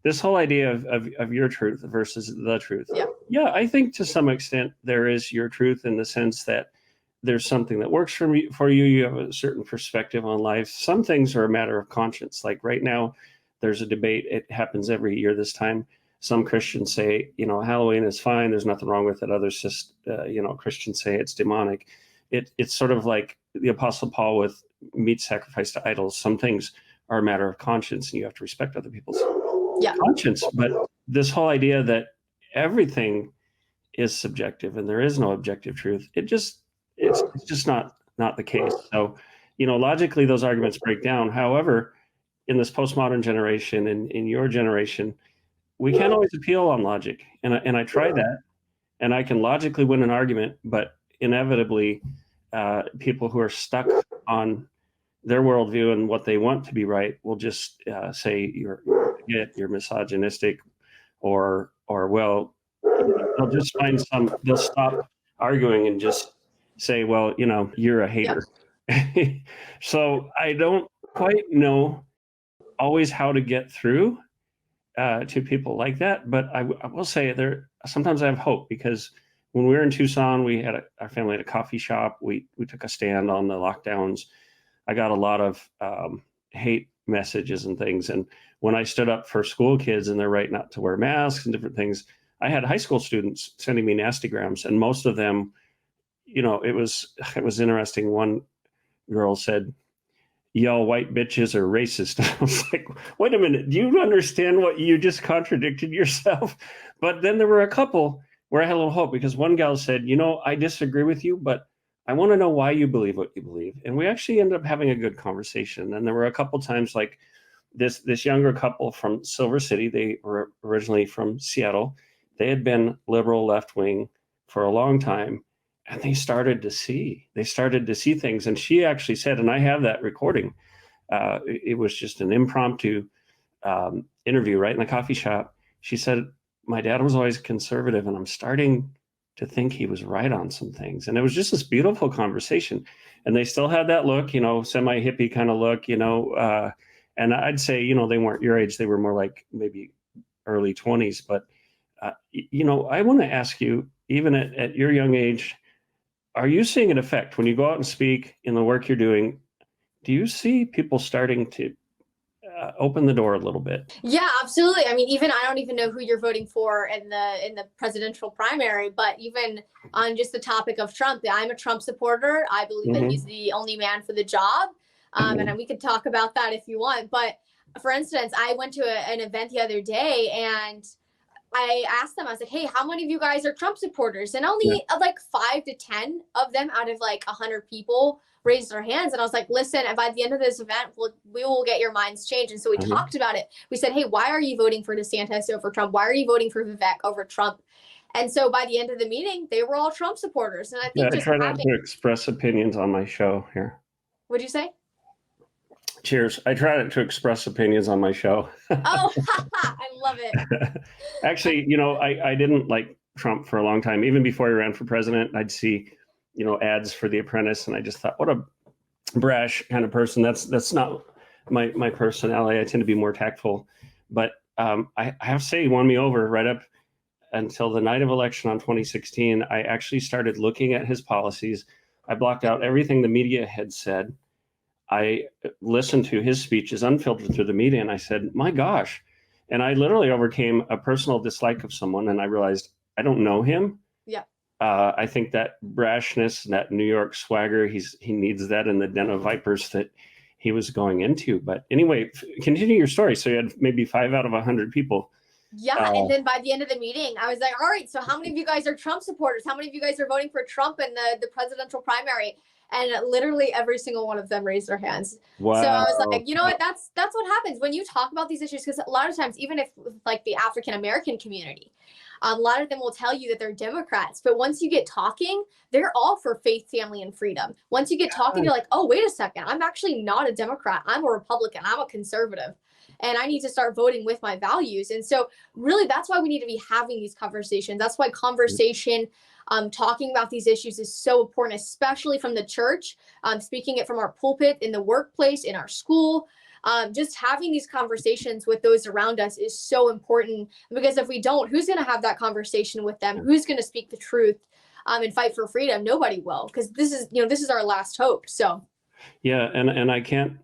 This whole idea of your truth versus the truth. Yeah. Yeah, I think to some extent there is your truth, in the sense that there's something that works for you. You have a certain perspective on life. Some things are a matter of conscience. Like right now, there's a debate. It happens every year this time. Some Christians say, Halloween is fine. There's nothing wrong with it. Others just, Christians say it's demonic. It's sort of like the Apostle Paul with meat sacrificed to idols. Some things are a matter of conscience, and you have to respect other people's conscience. But this whole idea that everything is subjective and there is no objective truth, it's just not the case. So, logically, those arguments break down. However, in this postmodern generation, and in your generation, we can't always appeal on logic. And I try that, and I can logically win an argument, but inevitably, people who are stuck on their worldview and what they want to be right will just say you're misogynistic, or well, they'll just they'll stop arguing and just say, well, you're a hater. Yeah. So I don't quite know always how to get through to people like that, but I will say sometimes I have hope, because when we were in Tucson, we had our family at a coffee shop. We took a stand on the lockdowns. I got a lot of hate messages and things, and when I stood up for school kids and they're right not to wear masks and different things, I had high school students sending me nastygrams, and most of them, it was interesting. One girl said, "Y'all white bitches are racist." I was like, wait a minute, do you understand what you just contradicted yourself? But then there were a couple where I had a little hope, because one gal said, I disagree with you, but I want to know why you believe what you believe. And we actually ended up having a good conversation. And there were a couple times, like this younger couple from Silver City, they were originally from Seattle. They had been liberal left-wing for a long time, and they started to see things. And she actually said, and I have that recording, it was just an impromptu interview right in the coffee shop. She said, my dad was always conservative, and I'm starting to think he was right on some things. And it was just this beautiful conversation. And they still had that look, semi-hippie kind of look, and I'd say, they weren't your age. They were more like maybe early 20s. But, I want to ask you, even at your young age, are you seeing an effect when you go out and speak in the work you're doing? Do you see people starting to open the door a little bit? Yeah, absolutely. I mean, I don't even know who you're voting for in the presidential primary, but even on just the topic of Trump, I'm a Trump supporter. I believe that he's the only man for the job. And we could talk about that if you want. But for instance, I went to an event the other day, and I asked them, I was like, hey, how many of you guys are Trump supporters? And only like 5 to 10 of them out of like 100 people raised their hands. And I was like, listen, and by the end of this event, we will get your minds changed. And so we talked about it. We said, hey, why are you voting for DeSantis over Trump? Why are you voting for Vivek over Trump? And so by the end of the meeting, they were all Trump supporters. And I think I try not to express opinions on my show here. What'd you say? Cheers. I try to express opinions on my show. Oh, I love it. Actually, I didn't like Trump for a long time. Even before he ran for president, I'd see, ads for The Apprentice, and I just thought, what a brash kind of person. That's not my personality. I tend to be more tactful. But I have to say, he won me over right up until the night of election on 2016. I actually started looking at his policies. I blocked out everything the media had said. I listened to his speeches unfiltered through the media, and I said, my gosh. And I literally overcame a personal dislike of someone, and I realized I don't know him. Yeah. I think that brashness, that New York swagger, he needs that in the den of vipers that he was going into. But anyway, continue your story. So you had maybe 5 out of 100 people. Yeah, and then by the end of the meeting, I was like, all right, so how many of you guys are Trump supporters? How many of you guys are voting for Trump in the presidential primary? And literally every single one of them raised their hands. Wow. So I was like, you know what, that's what happens when you talk about these issues, because a lot of times, even if like the African American community, a lot of them will tell you that they're Democrats, but once you get talking, they're all for faith, family, and freedom. Once you get talking, you're like, oh, wait a second, I'm actually not a Democrat. I'm a Republican. I'm a conservative. And I need to start voting with my values. And so really, that's why we need to be having these conversations. That's why conversation, talking about these issues is so important, especially from the church, speaking it from our pulpit, in the workplace, in our school. Just having these conversations with those around us is so important, because if we don't, who's going to have that conversation with them? Who's going to speak the truth and fight for freedom? Nobody will, because this is our last hope. So yeah, and I can't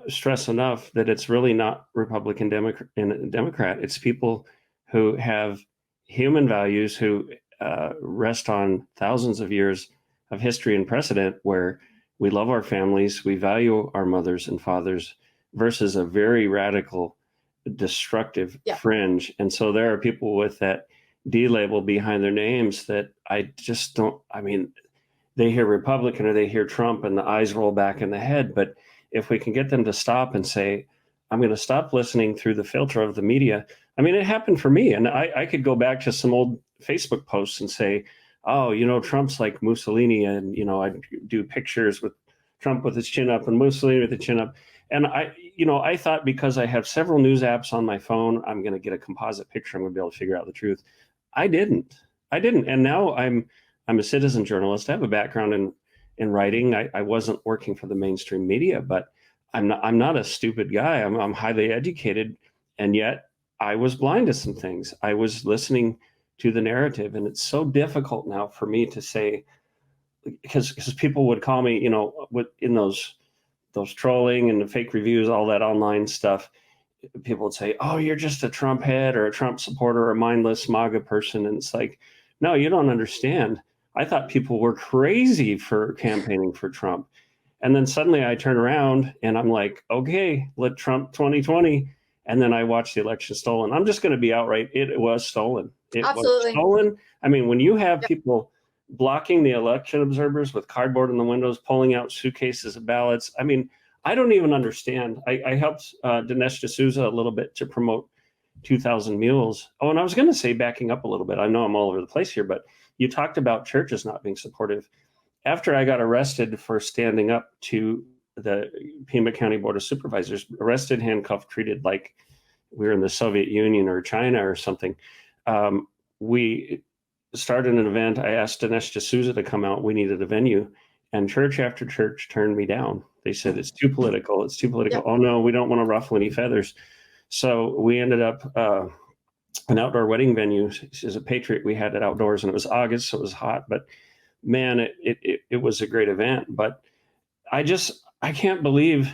stress enough that it's really not Republican, Democrat. It's people who have human values, who rest on thousands of years of history and precedent, where we love our families, we value our mothers and fathers, versus a very radical, destructive fringe. And so there are people with that D label behind their names that I just don't, I mean, they hear Republican or they hear Trump and the eyes roll back in the head. But if we can get them to stop and say, I'm going to stop listening through the filter of the media. I mean, it happened for me. And I could go back to some old Facebook posts and say, oh, Trump's like Mussolini. And, I do pictures with Trump with his chin up and Mussolini with the chin up. And I thought, because I have several news apps on my phone, I'm going to get a composite picture. I'm going to be able to figure out the truth. I didn't. And now I'm a citizen journalist. I have a background in writing. I wasn't working for the mainstream media, but I'm not a stupid guy. I'm highly educated, and yet I was blind to some things. I was listening to the narrative, and it's so difficult now for me to say, because people would call me, in those trolling and the fake reviews, all that online stuff. People would say, "Oh, you're just a Trump head or a Trump supporter or a mindless MAGA person," and it's like, no, you don't understand. I thought people were crazy for campaigning for Trump. And then suddenly I turn around and I'm like, okay, let Trump 2020. And then I watched the election stolen. I'm just going to be outright. It was stolen. It Absolutely. was stolen. I mean, when you have people blocking the election observers with cardboard in the windows, pulling out suitcases of ballots, I mean, I don't even understand. I helped Dinesh D'Souza a little bit to promote 2,000 Mules. Oh, and I was going to say, backing up a little bit, I know I'm all over the place here, but you talked about churches not being supportive. After I got arrested for standing up to the Pima County Board of Supervisors, arrested, handcuffed, treated like we were in the Soviet Union or China or something, we started an event. I asked Dinesh D'Souza to come out. We needed a venue. And church after church turned me down. They said, it's too political. It's too political. Yep. Oh, no, we don't want to ruffle any feathers. So we ended up an outdoor wedding venue. As a Patriot, we had it outdoors, and it was August, so it was hot. But man, it was a great event. But I can't believe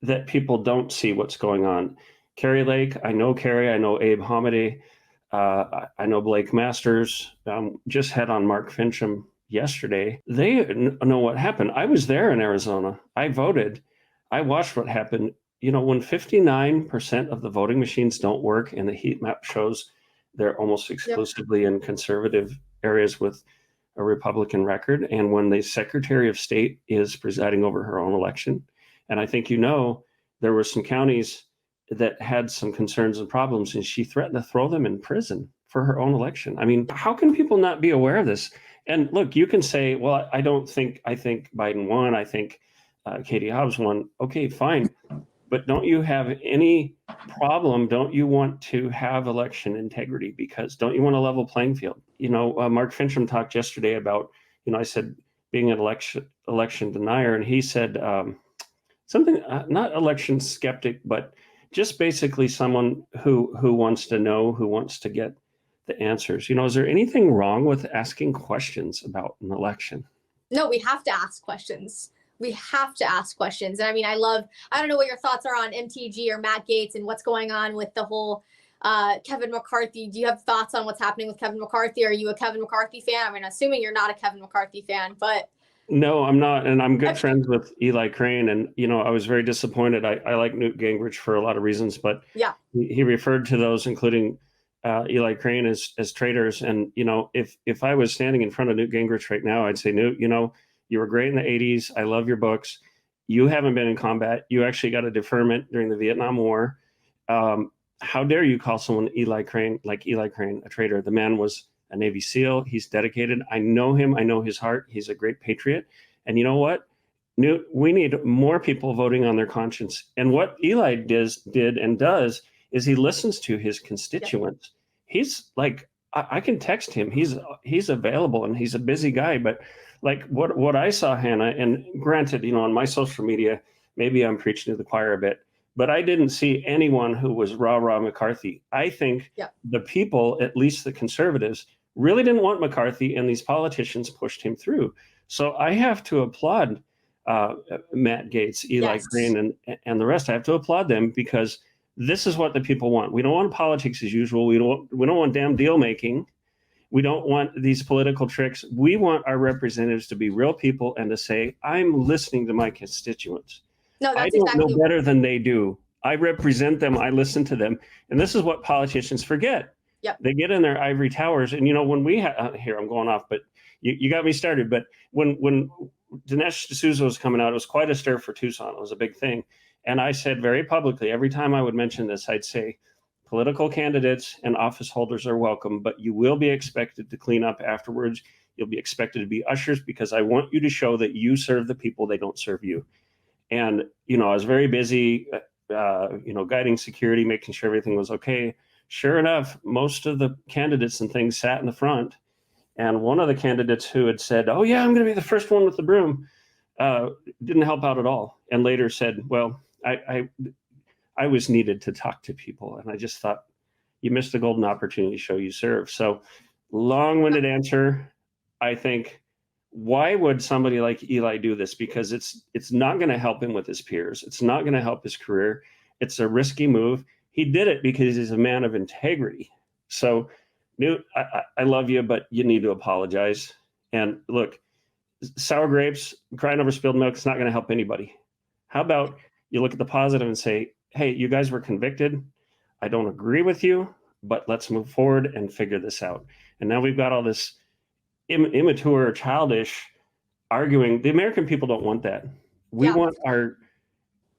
that people don't see what's going on. Kerry Lake, I know Kerry, I know Abe Hamady, I know Blake Masters. Just had on Mark Fincham yesterday. They know what happened. I was there in Arizona. I voted. I watched what happened. When 59% of the voting machines don't work and the heat map shows they're almost exclusively in conservative areas with a Republican record, and when the Secretary of State is presiding over her own election, and I think there were some counties that had some concerns and problems, and she threatened to throw them in prison for her own election. I mean, how can people not be aware of this? And look, you can say, well, I think Biden won. I think Katie Hobbs won. Okay, fine. But don't you have any problem? Don't you want to have election integrity? Because don't you want a level playing field? Mark Fincham talked yesterday about, I said, being an election denier. And he said something, not election skeptic, but just basically someone who wants to know, who wants to get the answers. Is there anything wrong with asking questions about an election? No, we have to ask questions. we have to ask questions. And I mean, I don't know what your thoughts are on MTG or Matt Gaetz and what's going on with the whole Kevin McCarthy. Do you have thoughts on what's happening with Kevin McCarthy? Are you a Kevin McCarthy fan? I mean, assuming you're not a Kevin McCarthy fan, but. No, I'm not. And I'm good friends with Eli Crane. And, I was very disappointed. I like Newt Gingrich for a lot of reasons, but yeah, he referred to those, including Eli Crane, as traitors. And, if I was standing in front of Newt Gingrich right now, I'd say, Newt, you were great in the 80s. I love your books. You haven't been in combat. You actually got a deferment during the Vietnam War. How dare you call someone Eli Crane a traitor? The man was a Navy SEAL. He's dedicated. I know him. I know his heart. He's a great patriot. And you know what? Newt, we need more people voting on their conscience. And what Eli did and does is he listens to his constituents. Yeah. He's like, I can text him. He's available, and he's a busy guy. But like what I saw, Hannah, and granted, on my social media, maybe I'm preaching to the choir a bit, but I didn't see anyone who was rah McCarthy. I think the people, at least the conservatives, really didn't want McCarthy, and these politicians pushed him through. So I have to applaud Matt Gaetz, Eli Crane, and the rest. I have to applaud them, because this is what the people want. We don't want politics as usual. We don't want damn deal making. We don't want these political tricks. We want our representatives to be real people and to say, I'm listening to my constituents. No, I don't know better than they do. I represent them. I listen to them. And this is what politicians forget. Yep. They get in their ivory towers. And, when we here, I'm going off, but you got me started. But when Dinesh D'Souza was coming out, it was quite a stir for Tucson. It was a big thing. And I said very publicly, every time I would mention this, I'd say, political candidates and office holders are welcome, but you will be expected to clean up afterwards. You'll be expected to be ushers, because I want you to show that you serve the people, they don't serve you. And, I was very busy, guiding security, making sure everything was okay. Sure enough, most of the candidates and things sat in the front. And one of the candidates who had said, oh, yeah, I'm going to be the first one with the broom, didn't help out at all. And later said, well, I was needed to talk to people. And I just thought, you missed the golden opportunity to show you serve. So long-winded answer, I think, why would somebody like Eli do this? Because it's not going to help him with his peers. It's not going to help his career. It's a risky move. He did it because he's a man of integrity. So, Newt, I love you, but you need to apologize. And look, sour grapes, crying over spilled milk, it's not going to help anybody. How about you look at the positive and say, hey, you guys were convicted. I don't agree with you, but let's move forward and figure this out. And now we've got all this immature, childish arguing. The American people don't want that. We want our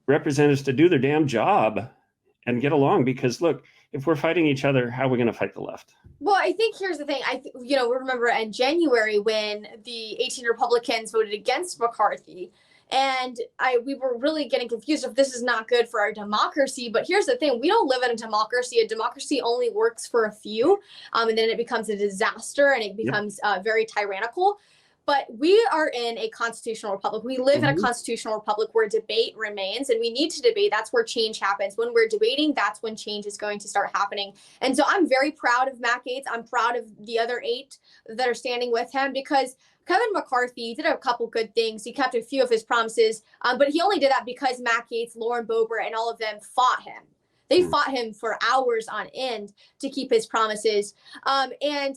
representatives to do their damn job and get along, because look, if we're fighting each other, how are we going to fight the left? Well, I think here's the thing. We remember in January when the 18 Republicans voted against McCarthy, and we were really getting confused if this is not good for our democracy. But here's the thing. We don't live in a democracy. A democracy only works for a few, and then it becomes a disaster, and it becomes very tyrannical. But we are in a constitutional republic. We live in a constitutional republic where debate remains, and we need to debate. That's where change happens. When we're debating, that's when change is going to start happening. And so I'm very proud of Matt Gaetz. I'm proud of the other 8 that are standing with him, because Kevin McCarthy did a couple good things. He kept a few of his promises, but he only did that because Matt Gaetz, Lauren Boebert, and all of them fought him. They fought him for hours on end to keep his promises. And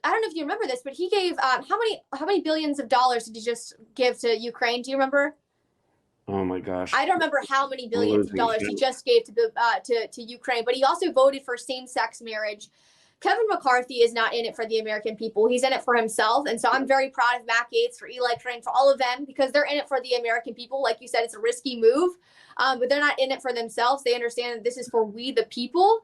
I don't know if you remember this, but he gave how many billions of dollars did he just give to Ukraine? Do you remember? Oh my gosh! I don't remember how many billions of dollars he just gave to Ukraine, but he also voted for same-sex marriage. Kevin McCarthy is not in it for the American people. He's in it for himself. And so I'm very proud of Matt Gaetz, for Eli Crane, for all of them, because they're in it for the American people. Like you said, it's a risky move, but they're not in it for themselves. They understand that this is for we, the people.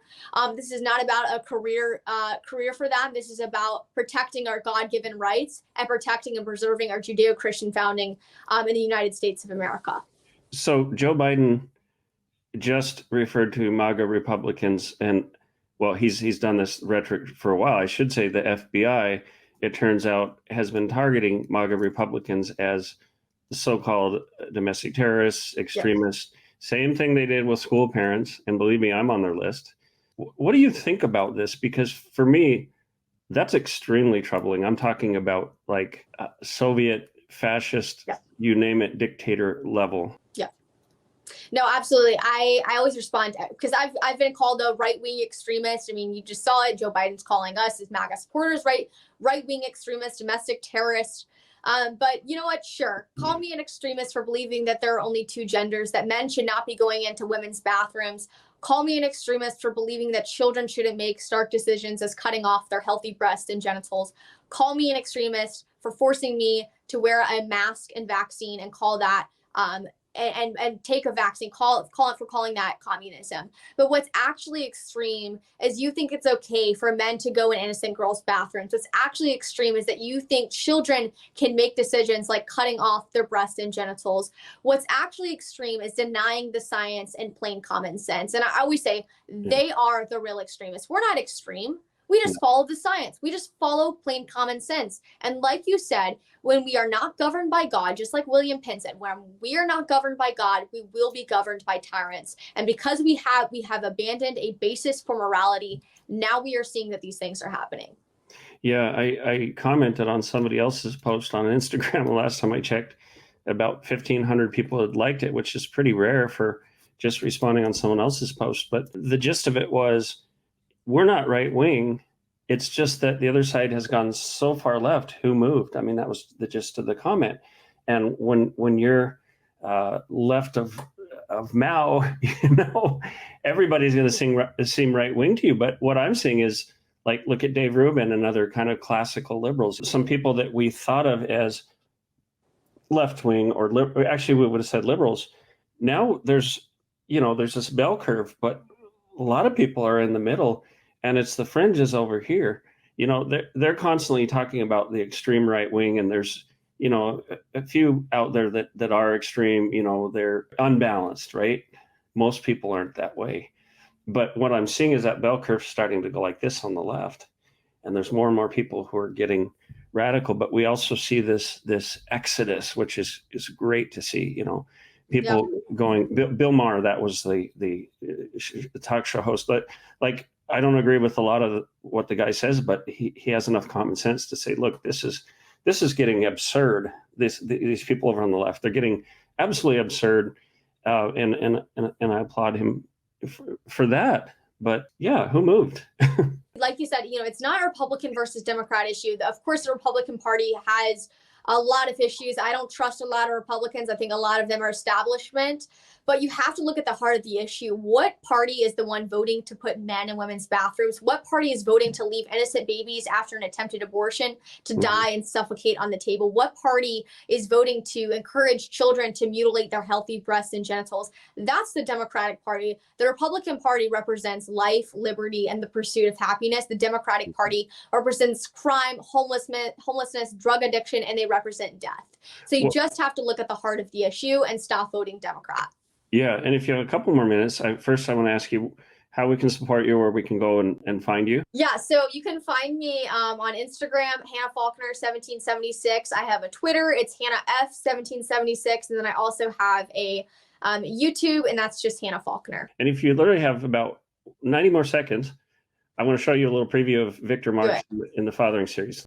This is not about a career for them. This is about protecting our God-given rights and protecting and preserving our Judeo-Christian founding in the United States of America. So Joe Biden just referred to MAGA Republicans, and well, he's done this rhetoric for a while. I should say the FBI, it turns out, has been targeting MAGA Republicans as so-called domestic terrorists, extremists. Yes. Same thing they did with school parents. And believe me, I'm on their list. What do you think about this? Because for me, that's extremely troubling. I'm talking about like Soviet fascist, Yeah. you name it, dictator level. Yeah. No, absolutely. I always respond because I've been called a right-wing extremist. I mean, you just saw it. Joe Biden's calling us as MAGA supporters, right-wing extremist, domestic terrorist. But you know what? Sure. Call me an extremist for believing that there are only two genders, that men should not be going into women's bathrooms. Call me an extremist for believing that children shouldn't make stark decisions as cutting off their healthy breasts and genitals. Call me an extremist for forcing me to wear a mask and vaccine and call that and take a vaccine, call it for calling that communism. But what's actually extreme is you think it's okay for men to go in innocent girls' bathrooms. What's actually extreme is that you think children can make decisions like cutting off their breasts and genitals. What's actually extreme is denying the science and plain common sense. And I always say they are the real extremists. We're not extreme. We just follow the science. We just follow plain common sense. And like you said, when we are not governed by God, just like William Penn said, when we are not governed by God, we will be governed by tyrants. And because we have abandoned a basis for morality, now we are seeing that these things are happening. Yeah, I commented on somebody else's post on Instagram the last time I checked. About 1,500 people had liked it, which is pretty rare for just responding on someone else's post. But the gist of it was, we're not right wing. It's just that the other side has gone so far left. Who moved? I mean, that was the gist of the comment. And when you're left of Mao, everybody's going to seem right wing to you. But what I'm seeing is, like, look at Dave Rubin and other kind of classical liberals. Some people that we thought of as left wing, or actually we would have said liberals. Now there's this bell curve, but a lot of people are in the middle. And it's the fringes over here. They're constantly talking about the extreme right wing, and there's a few out there that are extreme. They're unbalanced, right? Most people aren't that way. But what I'm seeing is that bell curve starting to go like this on the left, and there's more and more people who are getting radical. But we also see this exodus, which is great to see. People going. Bill Maher, that was the talk show host, but like, I don't agree with a lot of what the guy says, but he has enough common sense to say, look, this is getting absurd. These people over on the left, they're getting absolutely absurd, and I applaud him for that. But yeah, who moved? Like you said, it's not a Republican versus Democrat issue. Of course, the Republican Party has a lot of issues. I don't trust a lot of Republicans. I think a lot of them are establishment. But you have to look at the heart of the issue. What party is the one voting to put men in women's bathrooms? What party is voting to leave innocent babies after an attempted abortion to die and suffocate on the table? What party is voting to encourage children to mutilate their healthy breasts and genitals? That's the Democratic Party. The Republican Party represents life, liberty, and the pursuit of happiness. The Democratic Party represents crime, homelessness, drug addiction, and they represent death. So you just have to look at the heart of the issue and stop voting Democrat. Yeah, and if you have a couple more minutes, first I want to ask you how we can support you, where we can go and find you. Yeah, so you can find me on Instagram, Hannah Faulkner 1776. I have a Twitter, it's Hannah F 1776, and then I also have a YouTube, and that's just Hannah Faulkner. And if you literally have about 90 more seconds, I want to show you a little preview of Victor Marx in the Fathering series.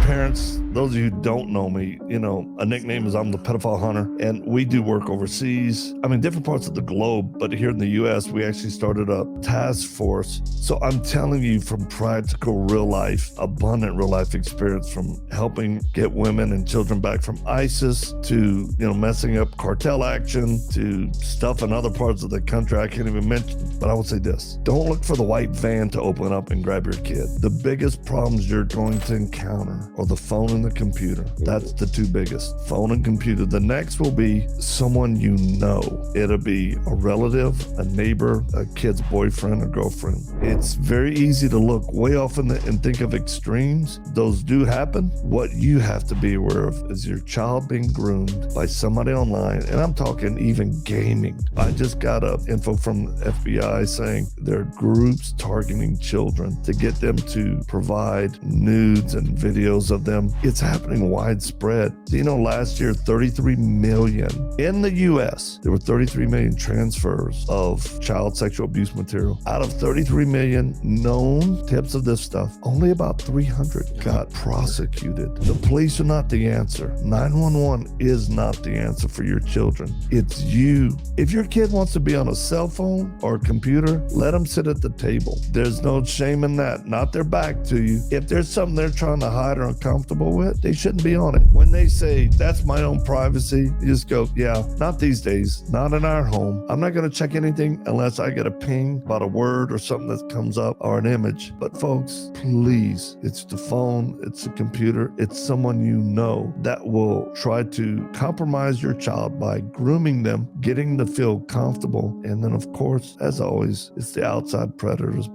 Parents, those of you who don't know me, a nickname is I'm the pedophile hunter, and we do work overseas. Different parts of the globe, but here in the U.S., we actually started a task force. So I'm telling you from practical real life, abundant real life experience, from helping get women and children back from ISIS to, messing up cartel action to stuff in other parts of the country I can't even mention. But I will say this, don't look for the white van to open up and grab your kid. The biggest problems you're going to encounter are the phone and the computer. That's the two biggest, phone and computer. The next will be someone you know. It'll be a relative, a neighbor, a kid's boyfriend or girlfriend. It's very easy to look way off and think of extremes. Those do happen. What you have to be aware of is your child being groomed by somebody online, and I'm talking even gaming. I just got info from the FBI saying there are groups targeting children to get them to provide nudes and videos videos of them. It's happening widespread. You know, last year, 33 million in the US, there were 33 million transfers of child sexual abuse material. Out of 33 million known tips of this stuff, only about 300 got prosecuted. The police are not the answer. 911 is not the answer for your children. It's you. If your kid wants to be on a cell phone or a computer, let them sit at the table. There's no shame in that. Not their back to you. If there's something they're trying to hide or uncomfortable with, they shouldn't be on it. When they say, that's my own privacy, you just go, yeah, not these days, not in our home. I'm not going to check anything unless I get a ping about a word or something that comes up or an image. But folks, please, it's the phone, it's the computer, it's someone you know that will try to compromise your child by grooming them, getting them to feel comfortable. And then, of course, as always, it's the outside predators.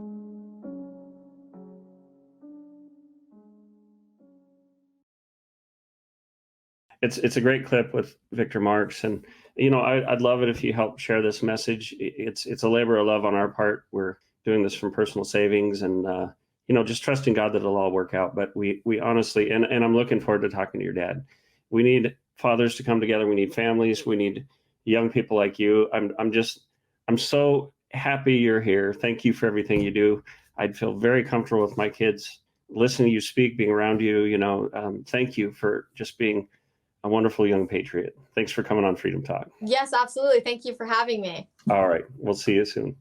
It's a great clip with Victor Marx, and I'd love it if you help share this message. It's a labor of love on our part. We're doing this from personal savings, and just trusting God that it'll all work out. But we honestly, and I'm looking forward to talking to your dad. We need fathers to come together. We need families. We need young people like you. I'm so happy you're here. Thank you for everything you do. I'd feel very comfortable with my kids listening to you speak, being around you. Thank you for just being a wonderful young patriot. Thanks for coming on Freedom Talk. Yes, absolutely. Thank you for having me. All right. We'll see you soon.